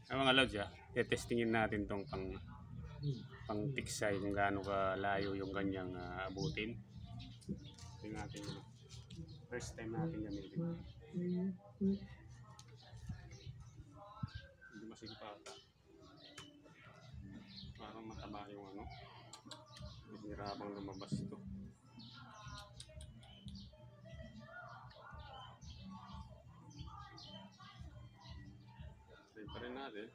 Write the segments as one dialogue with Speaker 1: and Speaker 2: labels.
Speaker 1: Ay mga lods, testingin natin tong pang tiksay kung gaano kalayo yung kanyang abutin. Tingnan natin yun. First time natin gamitin. Hindi masigpata. Parang mataba yung ano. Hirapang lumabas ito. Try pa rin natin.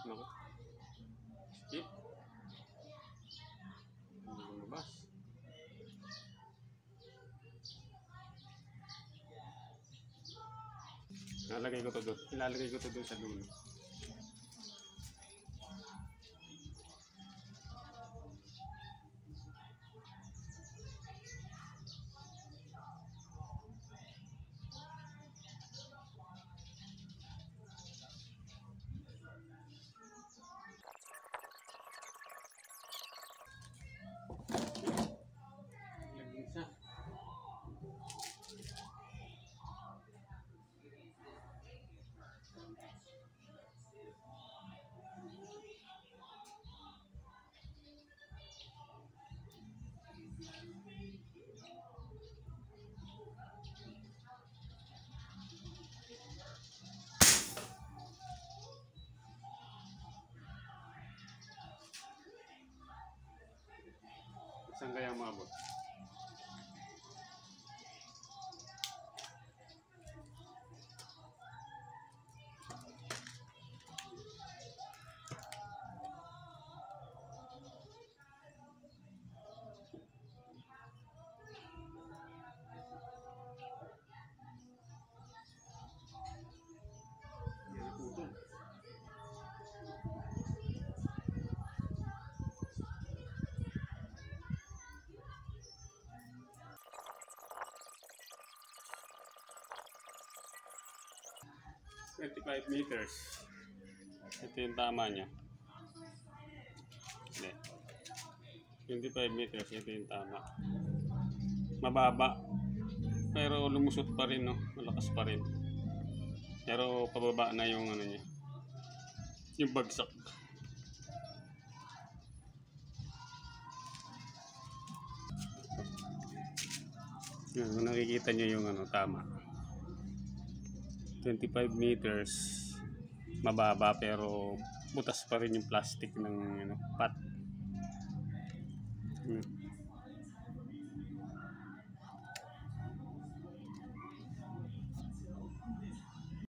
Speaker 1: Naku. Skip. Hindi lumabas. Ilalagay ko to doon sa dulo. Saan kaya maabot? $25 meters. Ito yung tama niya. Hindi. 25 meters, ito yung tama. Mababa. Pero lumusot pa rin, no? Malakas pa rin. Pero pababa na yung ano niya. Yung bagsak. Yan, nakikita niyo yung ano, tama. 25 meters, mababa pero butas pa rin yung plastic ng ano, pot.